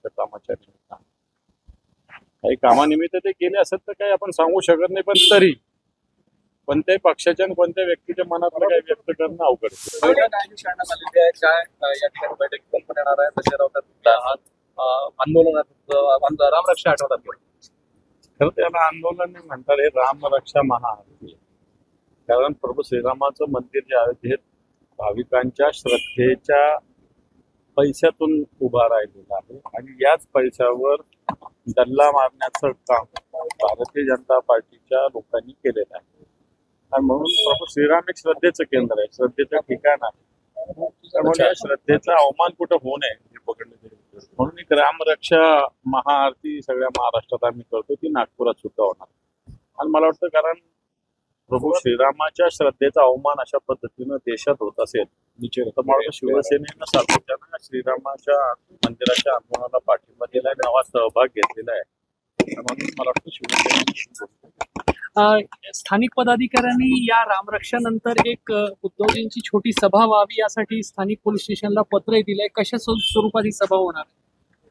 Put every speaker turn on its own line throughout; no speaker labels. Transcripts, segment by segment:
एका कामाच्या निमित्तानं. काही कामानिमित्त ते गेले असत तर काही आपण सांगू शकत नाही, पण तरी कोणत्याही पक्षाच्या आणि कोणत्या व्यक्तीच्या मनातलं काही व्यक्त करणं अवघड आहे.
बैठक आयोजित करण्यात आलेली आहे. काय या ठिकाणी बैठक कल्पना येणार आहे? तसे राहतात आंदोलनात रामरक्षा आठवतात.
खरं त्याला आंदोलन नाही म्हणतात, हे रामरक्षा महाआरती आहे. कारण प्रभू श्रीरामाचं मंदिर जे आहे ते भाविकांच्या श्रद्धेच्या पैशातून उभा राहिलेला आहे आणि याच पैशावर डल्ला मारण्याचं काम भारतीय जनता पार्टीच्या लोकांनी केलेलं आहे. आणि म्हणून प्रभू श्रीराम एक श्रद्धेचं केंद्र आहे, श्रद्धेचं ठिकाण आहे. त्यामुळे या श्रद्धेचा अवमान कुठं होऊ नये हे पकडलं गेलं. म्हणून एक रामरक्षा महाआरती सगळ्या महाराष्ट्रात आम्ही करतो, ती नागपुरात सुद्धा होणार. आणि मला वाटतं कारण प्रभू श्रीरामाच्या श्रद्धेचा अवमान अशा पद्धतीनं देशात होत असेल तर मला शिवसेनेनं सातत्यानं श्रीरामाच्या मंदिराच्या आंदोलनाला पाठिंबा दिलाय, नवा सहभाग घेतलेला आहे. म्हणून मला वाटतं शिवसेने
स्थानिक पदाधिकाऱ्यांनी या रामरक्षानंतर एक उद्धवजींची छोटी सभा व्हावी यासाठी स्थानिक पोलीस स्टेशनला पत्रही दिलंय. कशा स्वरूपात ही सभा होणार?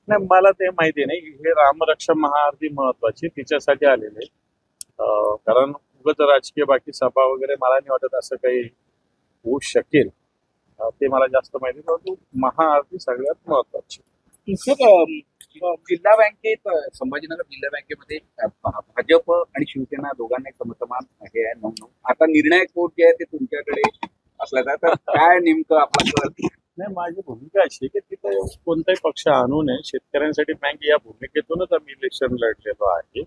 नाही, मला ते माहिती नाही. हे रामरक्षा महाआरती महत्वाची तिच्यासाठी आलेले, कारण उगाच राजकीय बाकी सभा वगैरे मला नाही वाटत असं काही होऊ शकेल. ते मला जास्त माहिती, परंतु महाआरती सगळ्यात महत्वाची.
जिल्हा बँकेत संभाजीनगर जिल्हा बँकेमध्ये भाजप आणि शिवसेना दोघांना समसमान हे आहे 9-9. आता निर्णायक वोट जे आहे ते तुमच्याकडे असला तर काय नेमकं आपलं?
नाही, माझी भूमिका अशी आहे की तिथे कोणताही पक्ष आणू नये. शेतकऱ्यांसाठी बँक या भूमिकेतूनच आम्ही इलेक्शन लढलेलो आहे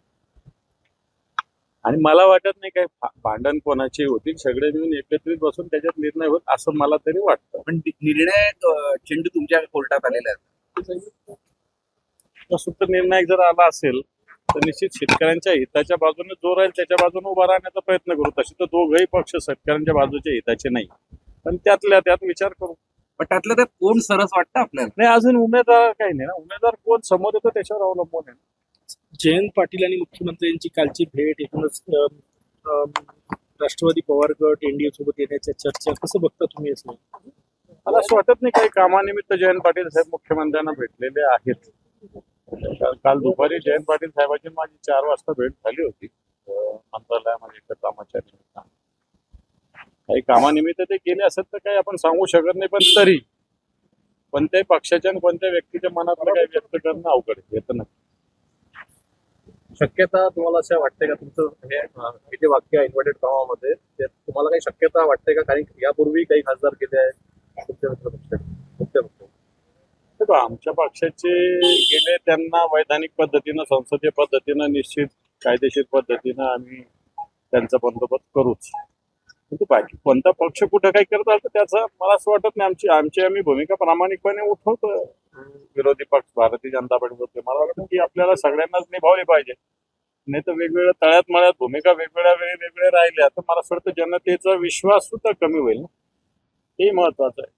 आणि मला वाटत नाही काही भांडण कोणाची होतील. सगळे मिळून एकत्रित बसून त्याच्यात निर्णय होत असं मला तरी वाटतं.
पण निर्णायक चेंडू तुमच्या कोर्टात आलेला आहे.
सुद्धा निर्णायक जर आला असेल तर निश्चित शेतकऱ्यांच्या हिताच्या बाजूने जो राहील त्याच्या बाजूने उभा राहण्याचा प्रयत्न करू. तसे तर दोघही पक्ष शेतकऱ्यांच्या बाजूच्या हिताचे नाही, पण त्यातल्या त्यात विचार करू.
पण त्यातलं त्यात कोण सरस वाटतं आपल्याला?
नाही, अजून उमेदवार काही नाही ना. उमेदवार कोण समोर येतो त्याच्यावर अवलंबून आहे.
जयंत पाटील आणि मुख्यमंत्र्यांची कालची भेट, एकूणच राष्ट्रवादी पवार गट एनडीए सोबत येण्याच्या चर्चा, कसं बघता तुम्ही असं?
मला असं वाटत नाही काही कामानिमित्त जयंत पाटील साहेब मुख्यमंत्र्यांना भेटलेले आहेत. काल दुपारी जयंत पाटील साहेबांची माझी 4 वाजता भेट झाली होती मंत्रालयामध्ये एका कामाच्या निमित्तानं. काही कामानिमित्त ते गेले असत तर काही आपण सांगू शकत नाही, पण तरी कोणत्याही पक्षाच्या आणि कोणत्या व्यक्तीच्या मनातलं काही व्यक्त करणं अवघड आहे. येतं नक्की.
शक्यता तुम्हाला असं वाटते का तुमचं हे जे वाक्य आहे इन्व्हर्टेड कॉमामध्ये ते तुम्हाला काही शक्यता वाटते का? कारण यापूर्वी काही खासदार गेले आहेत तुमच्या
आमच्या पक्षाचे गेले, त्यांना वैधानिक पद्धतीनं संसदीय पद्धतीनं निश्चित कायदेशीर पद्धतीनं आम्ही त्यांचा बंदोबस्त करूच. परंतु बाकी कोणता पक्ष कुठं काही करत आलं तर त्याचा मला असं वाटत नाही. आमची भूमिका प्रामाणिकपणे उठवतो. विरोधी पक्ष भारतीय जनता पार्टी होते, मला वाटतं की आपल्याला सगळ्यांनाच निभावले पाहिजे. नाही तर वेगवेगळ्या तळ्यात मळ्यात भूमिका वेगवेगळ्या वेगवेगळ्या राहिल्या तर मला असं वाटतं जनतेचा विश्वास सुद्धा कमी होईल. हे महत्वाचं आहे.